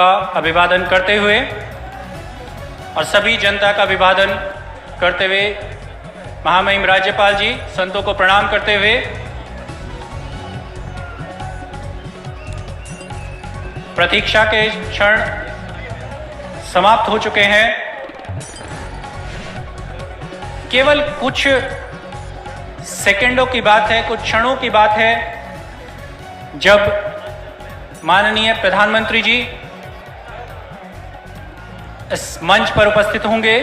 का अभिवादन करते हुए और सभी जनता का अभिवादन करते हुए महामहिम राज्यपाल जी संतों को प्रणाम करते हुए प्रतीक्षा के क्षण समाप्त हो चुके हैं। केवल कुछ सेकंडों की बात है, कुछ क्षणों की बात है जब माननीय प्रधानमंत्री जी इस मंच पर उपस्थित होंगे।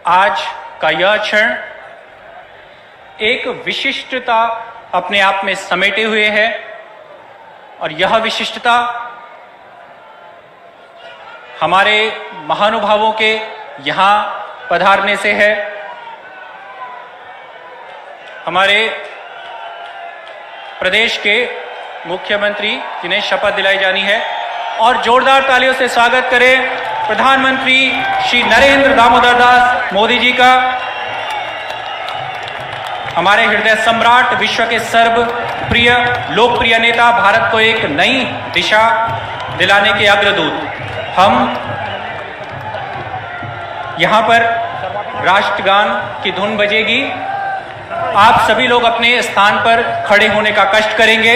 आज का यह क्षण एक विशिष्टता अपने आप में समेटे हुए है और यह विशिष्टता हमारे महानुभावों के यहां पधारने से है। हमारे प्रदेश के मुख्यमंत्री जिन्हें शपथ दिलाई जानी है, और जोरदार तालियों से स्वागत करें प्रधानमंत्री श्री नरेंद्र दामोदर दास मोदी जी का। हमारे हृदय सम्राट, विश्व के सर्वप्रिय लोकप्रिय नेता, भारत को एक नई दिशा दिलाने के अग्रदूत। हम यहां पर राष्ट्रगान की धुन बजेगी। आप सभी लोग अपने स्थान पर खड़े होने का कष्ट करेंगे।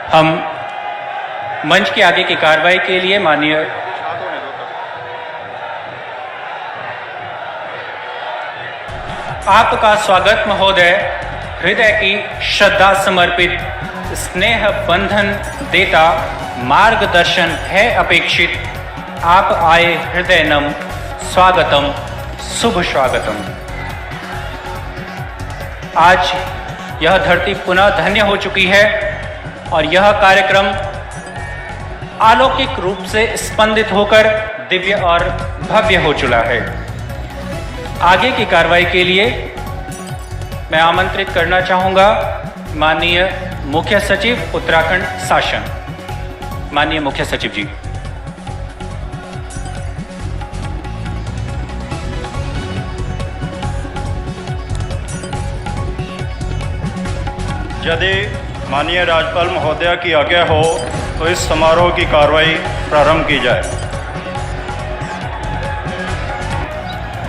हम मंच के आगे की कार्रवाई के लिए माननीय आपका स्वागत महोदय। हृदय की श्रद्धा समर्पित, स्नेह बंधन देता, मार्गदर्शन है अपेक्षित। आप आए हृदय नम, स्वागतम, शुभ स्वागतम। आज यह धरती पुनः धन्य हो चुकी है और यह कार्यक्रम अलौकिक रूप से स्पंदित होकर दिव्य और भव्य हो चुका है। आगे की कार्रवाई के लिए मैं आमंत्रित करना चाहूंगा माननीय मुख्य सचिव उत्तराखंड शासन, माननीय मुख्य सचिव जी। यदि माननीय राज्यपाल महोदया की आज्ञा हो तो इस समारोह की कार्रवाई प्रारंभ की जाए।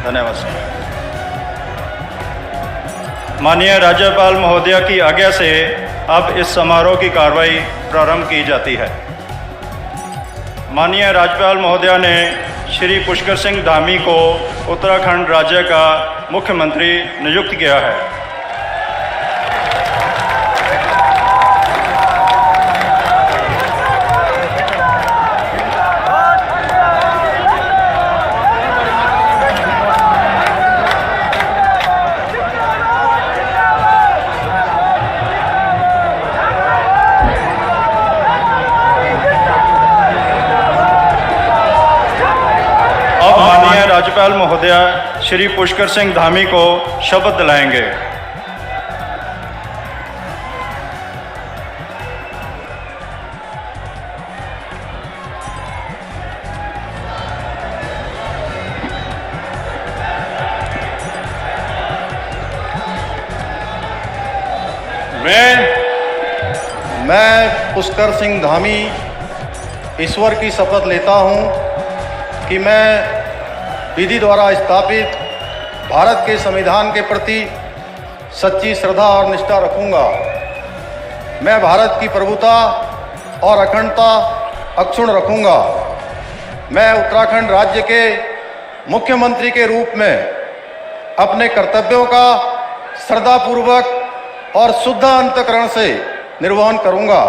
धन्यवाद सर। माननीय राज्यपाल महोदया की आज्ञा से अब इस समारोह की कार्रवाई प्रारंभ की जाती है। माननीय राज्यपाल महोदया ने श्री पुष्कर सिंह धामी को उत्तराखंड राज्य का मुख्यमंत्री नियुक्त किया है। राज्यपाल महोदया श्री पुष्कर सिंह धामी को शपथ दिलाएंगे। मैं पुष्कर सिंह धामी ईश्वर की शपथ लेता हूँ कि मैं विधि द्वारा स्थापित भारत के संविधान के प्रति सच्ची श्रद्धा और निष्ठा रखूँगा। मैं भारत की प्रभुता और अखंडता अक्षुण्ण रखूँगा। मैं उत्तराखंड राज्य के मुख्यमंत्री के रूप में अपने कर्तव्यों का श्रद्धापूर्वक और शुद्ध अंतःकरण से निर्वहन करूँगा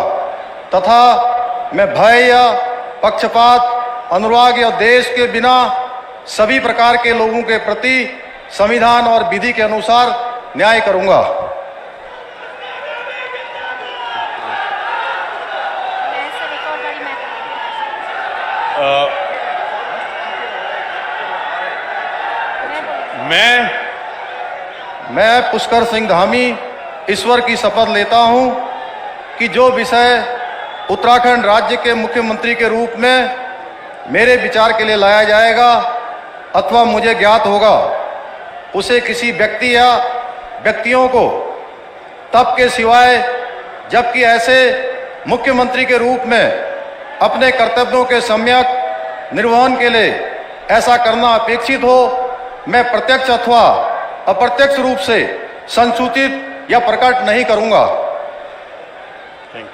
तथा मैं भय या पक्षपात, अनुराग या देश के बिना सभी प्रकार के लोगों के प्रति संविधान और विधि के अनुसार न्याय करूँगा। मैं पुष्कर सिंह धामी ईश्वर की शपथ लेता हूँ कि जो विषय उत्तराखंड राज्य के मुख्यमंत्री के रूप में मेरे विचार के लिए लाया जाएगा अथवा मुझे ज्ञात होगा, उसे किसी व्यक्ति या व्यक्तियों को तब के सिवाय जबकि ऐसे मुख्यमंत्री के रूप में अपने कर्तव्यों के सम्यक निर्वहन के लिए ऐसा करना अपेक्षित हो, मैं प्रत्यक्ष अथवा अप्रत्यक्ष रूप से संसूचित या प्रकट नहीं करूंगा। थैंक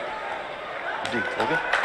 यू जी, ओके।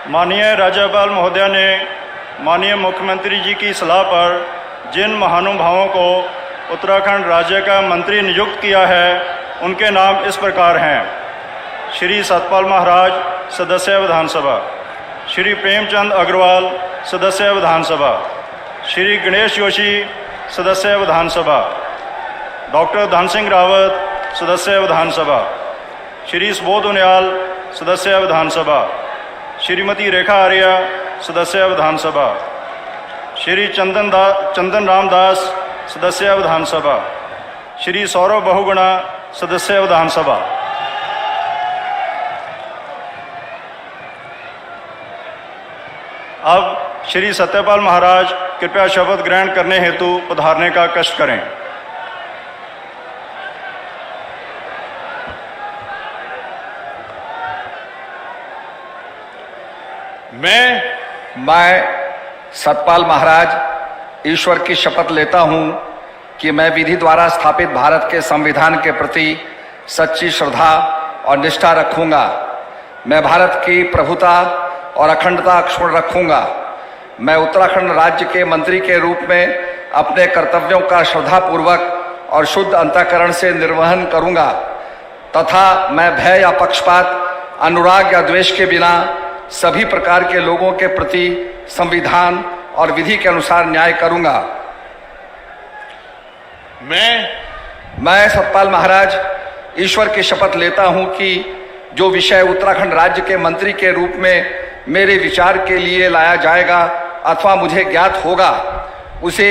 माननीय राज्यपाल महोदया ने माननीय मुख्यमंत्री जी की सलाह पर जिन महानुभावों को उत्तराखंड राज्य का मंत्री नियुक्त किया है उनके नाम इस प्रकार हैं। श्री सतपाल महाराज, सदस्य विधानसभा। श्री प्रेमचंद अग्रवाल, सदस्य विधानसभा। श्री गणेश जोशी, सदस्य विधानसभा। डॉक्टर धन सिंह रावत, सदस्य विधानसभा। श्री सुबोध उनियाल, सदस्य विधानसभा। श्रीमती रेखा आर्य, सदस्य विधानसभा। श्री चंदन रामदास, सदस्य विधानसभा। श्री सौरभ बहुगुणा, सदस्य विधानसभा। अब श्री सत्यपाल महाराज कृपया शपथ ग्रहण करने हेतु पधारने का कष्ट करें। मैं सतपाल महाराज ईश्वर की शपथ लेता हूं कि मैं विधि द्वारा स्थापित भारत के संविधान के प्रति सच्ची श्रद्धा और निष्ठा रखूंगा। मैं भारत की प्रभुता और अखंडता अक्षुण्ण रखूंगा। मैं उत्तराखंड राज्य के मंत्री के रूप में अपने कर्तव्यों का श्रद्धापूर्वक और शुद्ध अंतःकरण से निर्वहन करूंगा तथा मैं भय या पक्षपात, अनुराग या द्वेष के बिना सभी प्रकार के लोगों के प्रति संविधान और विधि के अनुसार न्याय करूंगा। मैं सतपाल महाराज ईश्वर की शपथ लेता हूं कि जो विषय उत्तराखंड राज्य के मंत्री के रूप में मेरे विचार के लिए लाया जाएगा अथवा मुझे ज्ञात होगा, उसे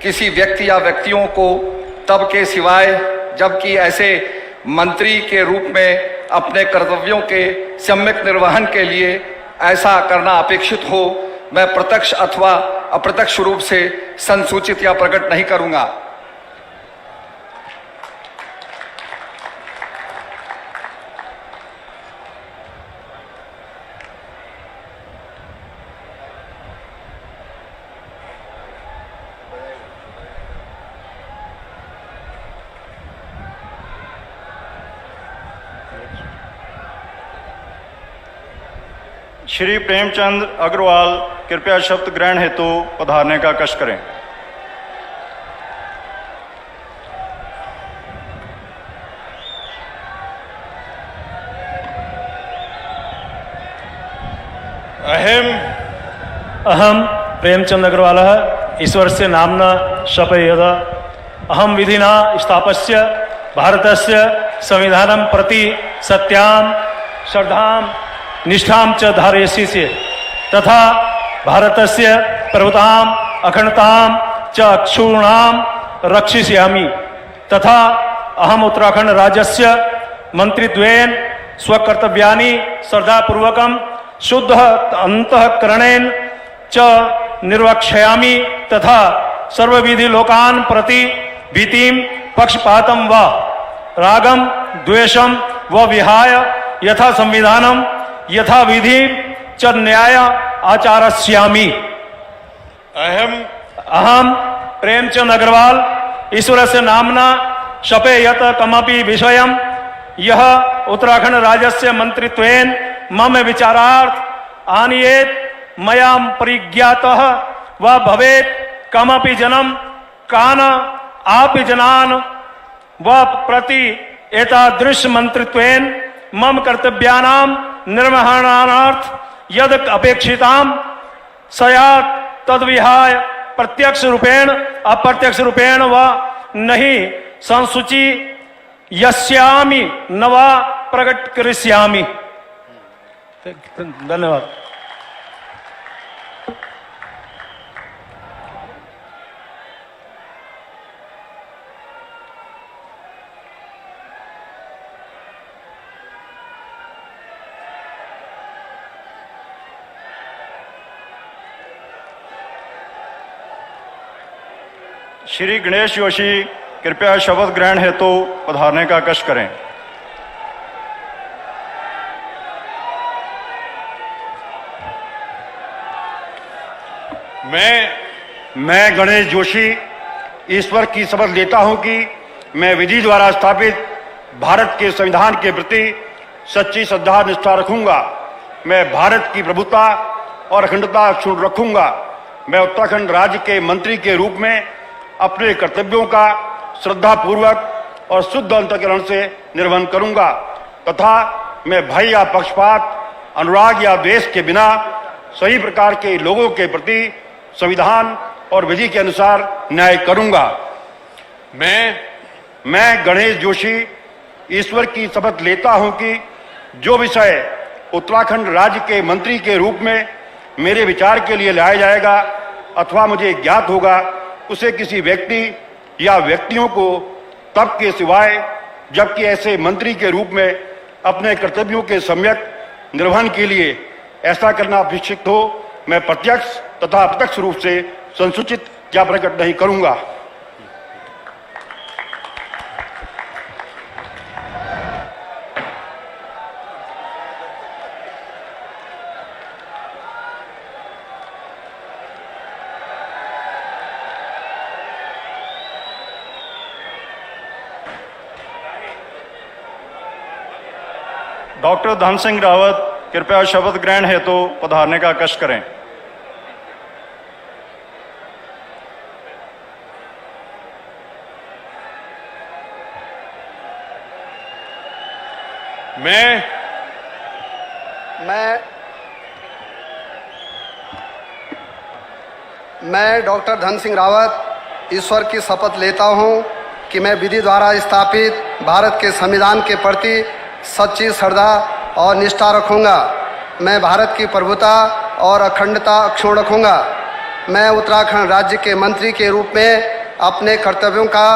किसी व्यक्ति या व्यक्तियों को तब के सिवाय जबकि ऐसे मंत्री के रूप में अपने कर्तव्यों के सम्यक निर्वहन के लिए ऐसा करना अपेक्षित हो, मैं प्रत्यक्ष अथवा अप्रत्यक्ष रूप से संसूचित या प्रकट नहीं करूंगा। श्री प्रेमचंद अग्रवाल कृपया शपथ ग्रहण हेतु पधारने का कष्ट करें। अहम प्रेमचंद अग्रवाल ईश्वरस्य नाम्ना शपयेद अहम विधिना स्थापस्य भारतस्य संविधानं प्रति सत्यां श्रद्धां निष्ठां च धारयिष्ये तथा भारतस्य प्रभुतां अखंडतां च अक्षुण्णां रक्षिष्यामि तथा अहम उत्तराखंड राज्यस्य मंत्रित्वेन स्वकर्तव्यानि श्रद्धापूर्वकं शुद्ध अंतःकरणेन च निर्वक्ष्यामि तथा सर्वविधि लोकान् प्रति भीतिं पक्षपातं व रागं द्वेषं व विहाय यथा संविधानं यथा विधि च न्याय आचरिष्यामि। अहम प्रेमचंद अग्रवाल ईश्वरस्य नाम्ना शपे यत कमपि विषयं यह उत्तराखंड राज्यस्य मंत्रित्वेन मम विचारार्थ आनीयेत मया परिज्ञातः व भवेत् कमपि जनं कान आपि जनान् व प्रति एतादृश मंत्रित्वेन मम कर्तव्यानां निर्वहणार्थ यद अपेक्षितां स्यात् तद्विहाय प्रत्यक्ष रूपेण अप्रत्यक्ष रूपेण व नहीं संसूची यस्यामि न वा प्रकट करिष्यामि। धन्यवाद। श्री गणेश जोशी कृपया शपथ ग्रहण हेतु पधारने का कष्ट करें। मैं गणेश जोशी ईश्वर की शपथ लेता हूं कि मैं विधि द्वारा स्थापित भारत के संविधान के प्रति सच्ची श्रद्धा निष्ठा रखूंगा। मैं भारत की प्रभुता और अखंडता अक्षुण्ण रखूंगा। मैं उत्तराखंड राज्य के मंत्री के रूप में अपने कर्तव्यों का श्रद्धापूर्वक और शुद्ध अंतःकरण से निर्वहन करूंगा तथा मैं भय या पक्षपात, अनुराग या द्वेष के बिना सही प्रकार के लोगों के प्रति संविधान और विधि के अनुसार न्याय करूंगा। मैं गणेश जोशी ईश्वर की शपथ लेता हूं कि जो विषय उत्तराखंड राज्य के मंत्री के रूप में मेरे विचार के लिए लाया जाएगा अथवा मुझे ज्ञात होगा उसे किसी व्यक्ति या व्यक्तियों को तब के सिवाय जबकि ऐसे मंत्री के रूप में अपने कर्तव्यों के सम्यक निर्वहन के लिए ऐसा करना अपेक्षित हो मैं प्रत्यक्ष तथा अप्रत्यक्ष रूप से संसूचित या प्रकट नहीं करूंगा। डॉक्टर धन सिंह रावत कृपया शपथ ग्रहण हेतु पधारने का कष्ट करें। मैं डॉक्टर धन सिंह रावत ईश्वर की शपथ लेता हूं कि मैं विधि द्वारा स्थापित भारत के संविधान के प्रति सच्ची श्रद्धा और निष्ठा रखूंगा। मैं भारत की प्रभुता और अखंडता अक्षुण्ण रखूंगा। मैं उत्तराखंड राज्य के मंत्री के रूप में अपने कर्तव्यों का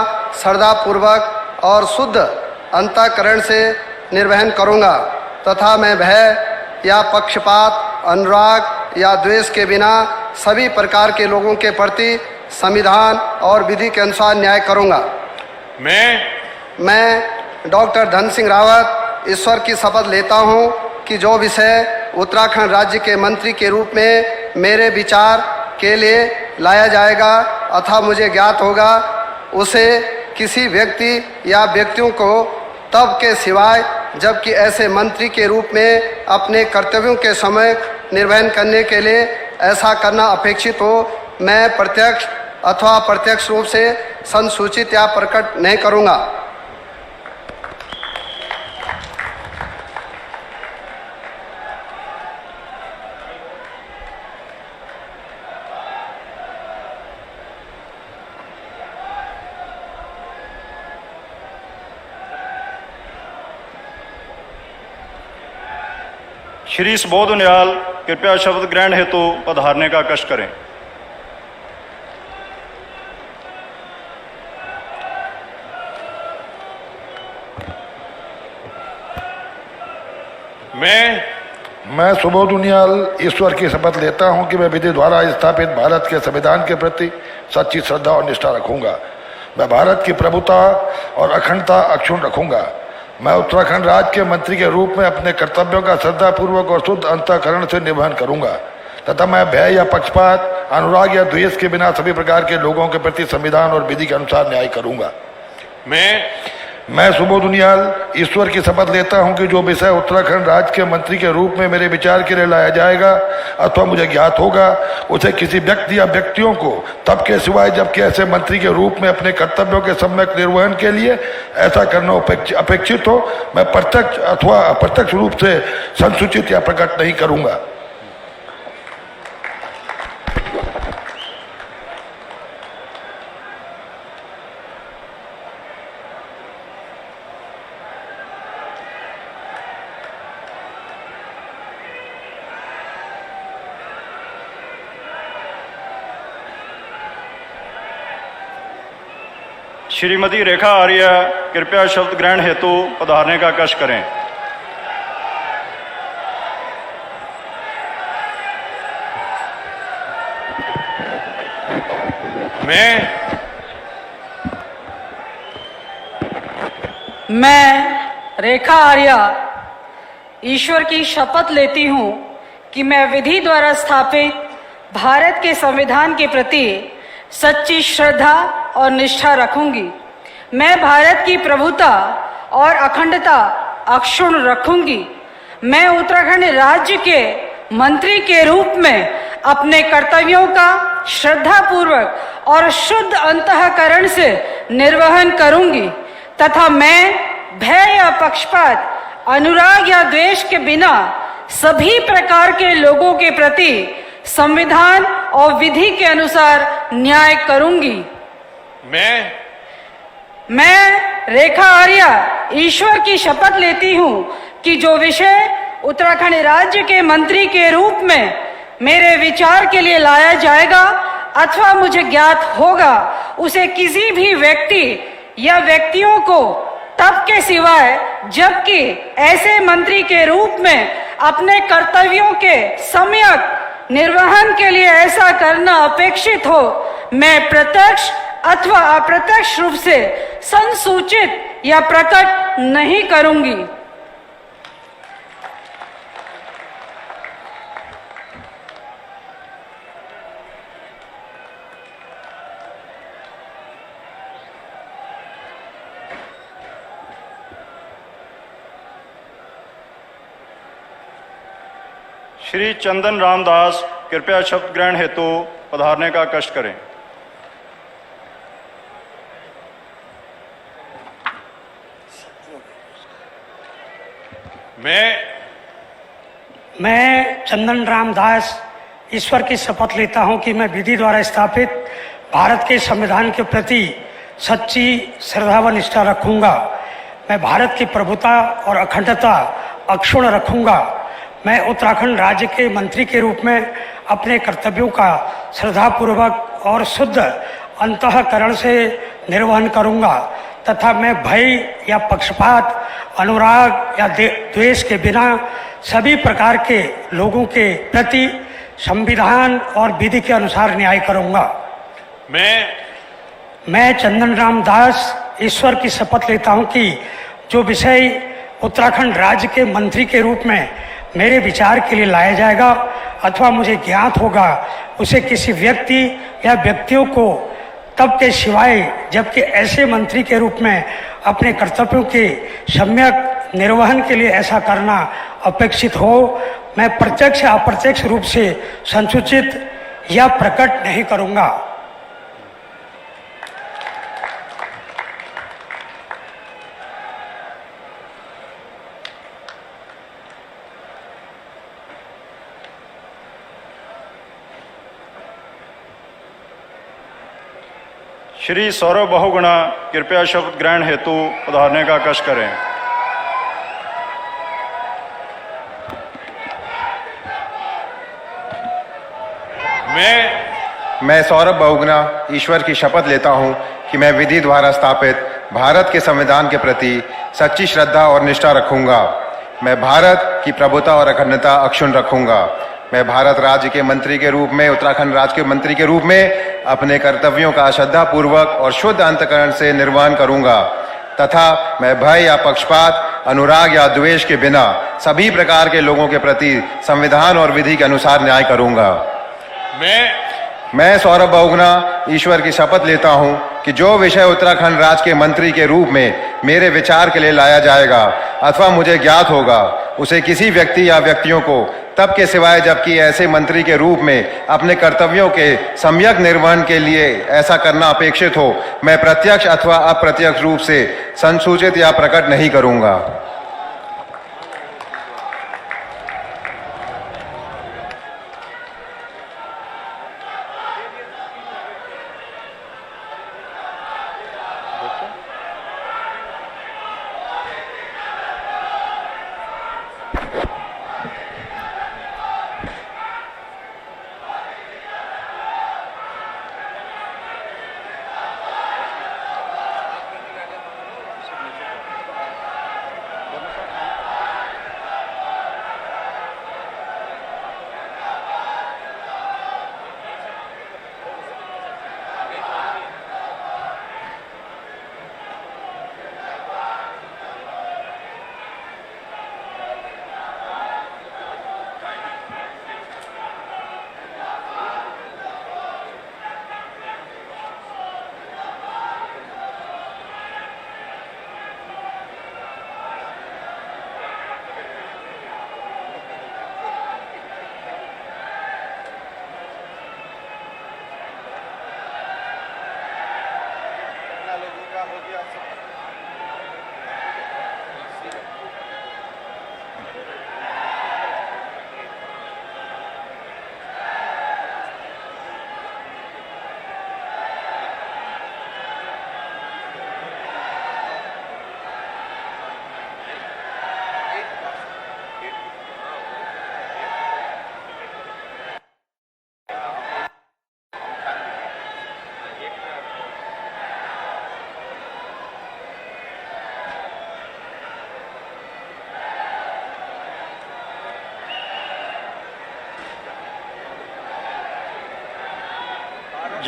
श्रद्धापूर्वक और शुद्ध अंतःकरण से निर्वहन करूंगा तथा मैं भय या पक्षपात, अनुराग या द्वेष के बिना सभी प्रकार के लोगों के प्रति संविधान और विधि के अनुसार न्याय करूंगा। मैं डॉक्टर धन सिंह रावत ईश्वर की शपथ लेता हूं कि जो विषय उत्तराखंड राज्य के मंत्री के रूप में मेरे विचार के लिए लाया जाएगा अथवा मुझे ज्ञात होगा उसे किसी व्यक्ति या व्यक्तियों को तब के सिवाय जबकि ऐसे मंत्री के रूप में अपने कर्तव्यों के समय निर्वहन करने के लिए ऐसा करना अपेक्षित हो मैं प्रत्यक्ष अथवा अप्रत्यक्ष रूप से संसूचित या प्रकट नहीं करूंगा। श्री सुबोध उनियाल कृपया शपथ ग्रहण हेतु पधारने का कष्ट करें। मैं सुबोध उनियाल ईश्वर की शपथ लेता हूं कि मैं विधि द्वारा स्थापित भारत के संविधान के प्रति सच्ची श्रद्धा और निष्ठा रखूंगा। मैं भारत की प्रभुता और अखंडता अक्षुण्ण रखूंगा। मैं उत्तराखंड राज्य के मंत्री के रूप में अपने कर्तव्यों का श्रद्धापूर्वक और शुद्ध अंतःकरण से निर्वहन करूंगा तथा मैं भय या पक्षपात, अनुराग या द्वेष के बिना सभी प्रकार के लोगों के प्रति संविधान और विधि के अनुसार न्याय करूंगा। मैं सुबोध उनियाल ईश्वर की शपथ लेता हूं कि जो विषय उत्तराखंड राज्य के मंत्री के रूप में मेरे विचार के लिए लाया जाएगा अथवा मुझे ज्ञात होगा उसे किसी व्यक्ति या व्यक्तियों को तब के सिवाय जबकि ऐसे मंत्री के रूप में अपने कर्तव्यों के सम्यक निर्वहन के लिए ऐसा करना अपेक्षित हो मैं प्रत्यक्ष अथवा अप्रत्यक्ष रूप से संसूचित या प्रकट नहीं करूंगा। श्रीमती रेखा आर्य कृपया शपथ ग्रहण हेतु पधारने का कष्ट करें। मैं रेखा आर्य ईश्वर की शपथ लेती हूँ कि मैं विधि द्वारा स्थापित भारत के संविधान के प्रति सच्ची श्रद्धा और निष्ठा रखूंगी। मैं भारत की प्रभुता और अखंडता अक्षुण्ण रखूंगी। मैं उत्तराखंड राज्य के मंत्री के रूप में अपने कर्तव्यों का श्रद्धापूर्वक और शुद्ध अंतःकरण से निर्वहन करूंगी तथा मैं भय या पक्षपात, अनुराग या द्वेष के बिना सभी प्रकार के लोगों के प्रति संविधान और विधि के अनुसार न्याय करूंगी। मैं रेखा आर्य ईश्वर की शपथ लेती हूँ कि जो विषय उत्तराखंड राज्य के मंत्री के रूप में मेरे विचार के लिए लाया जाएगा अथवा मुझे ज्ञात होगा उसे किसी भी व्यक्ति या व्यक्तियों को तब के सिवाय जबकि ऐसे मंत्री के रूप में अपने कर्तव्यों के सम्यक निर्वहन के लिए ऐसा करना अपेक्षित हो मैं प्रत्यक्ष अथवा अप्रत्यक्ष रूप से संसूचित या प्रकट नहीं करूंगी। श्री चंदन रामदास कृपया शपथ ग्रहण हेतु पधारने का कष्ट करें। मैं चंदन रामदास ईश्वर की शपथ लेता हूं कि मैं विधि द्वारा स्थापित भारत के संविधान के प्रति सच्ची श्रद्धा व निष्ठा रखूंगा। मैं भारत की प्रभुता और अखंडता अक्षुण्ण रखूंगा। मैं उत्तराखंड राज्य के मंत्री के रूप में अपने कर्तव्यों का श्रद्धापूर्वक और शुद्ध अंतःकरण से निर्वहन करूंगा तथा मैं भय या पक्षपात, अनुराग या द्वेष के बिना सभी प्रकार के लोगों के प्रति संविधान और विधि के अनुसार न्याय करूंगा। मैं चंदन रामदास ईश्वर की शपथ लेता हूं कि जो विषय उत्तराखंड राज्य के मंत्री के रूप में मेरे विचार के लिए लाया जाएगा अथवा मुझे ज्ञात होगा उसे किसी व्यक्ति या व्यक्तियों को तब के सिवाय जबकि ऐसे मंत्री के रूप में अपने कर्तव्यों के सम्यक निर्वहन के लिए ऐसा करना अपेक्षित हो मैं प्रत्यक्ष या अप्रत्यक्ष रूप से संसूचित या प्रकट नहीं करूंगा। श्री सौरभ बहुगुणा कृपया शपथ ग्रहण हेतु पधारने का कष्ट करें। मैं सौरभ बहुगुणा ईश्वर की शपथ लेता हूं कि मैं विधि द्वारा स्थापित भारत के संविधान के प्रति सच्ची श्रद्धा और निष्ठा रखूंगा। मैं भारत की प्रभुता और अखंडता अक्षुण्ण रखूंगा। मैं भारत राज्य के मंत्री के रूप में, उत्तराखंड राज्य के मंत्री के रूप में अपने कर्तव्यों का श्रद्धापूर्वक और शुद्ध अंतःकरण से निर्वहन करूंगा तथा मैं भय या पक्षपात, अनुराग या द्वेष के बिना सभी प्रकार के लोगों के प्रति संविधान और विधि के अनुसार न्याय करूंगा। मैं सौरभ बहुगुणा ईश्वर की शपथ लेता हूं कि जो विषय उत्तराखंड राज्य के मंत्री के रूप में मेरे विचार के लिए लाया जाएगा अथवा मुझे ज्ञात होगा, उसे किसी व्यक्ति या व्यक्तियों को तब के सिवाय जबकि ऐसे मंत्री के रूप में अपने कर्तव्यों के सम्यक निर्वहन के लिए ऐसा करना अपेक्षित हो, मैं प्रत्यक्ष अथवा अप्रत्यक्ष रूप से संसूचित या प्रकट नहीं करूंगा।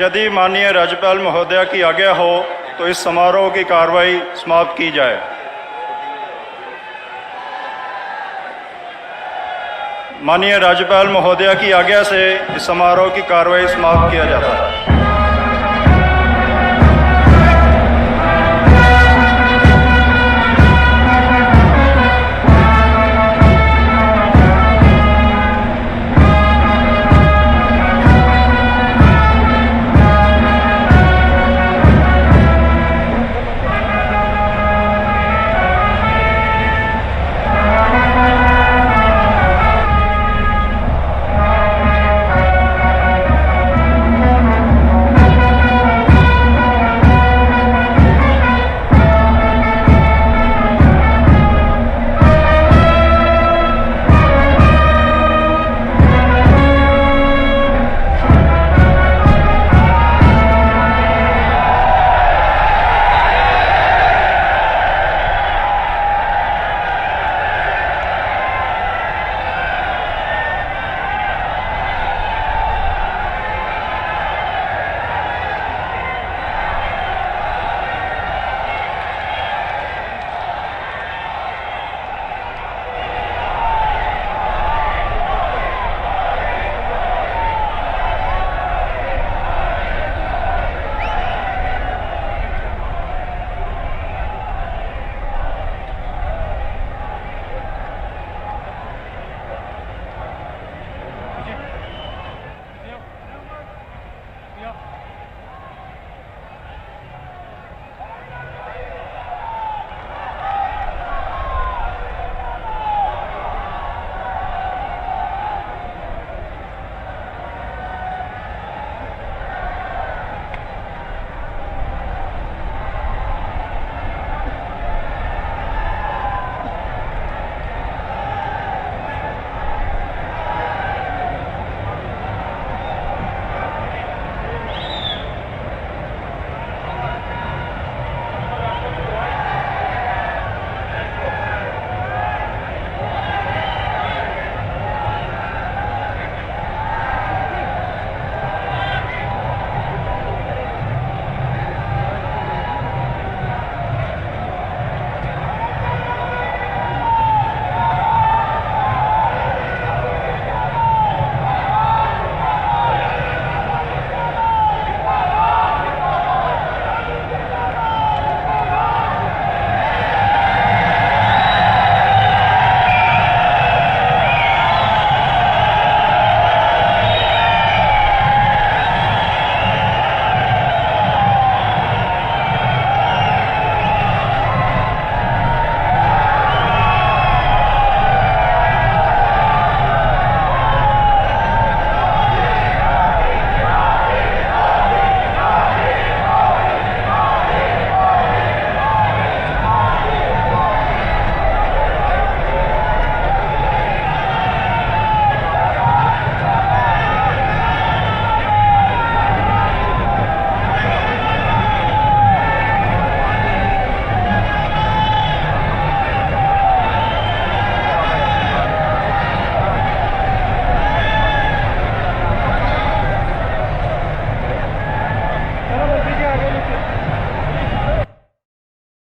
यदि माननीय राज्यपाल महोदया की आज्ञा हो तो इस समारोह की कार्रवाई समाप्त की जाए। माननीय राज्यपाल महोदया की आज्ञा से इस समारोह की कार्रवाई समाप्त किया जाता है।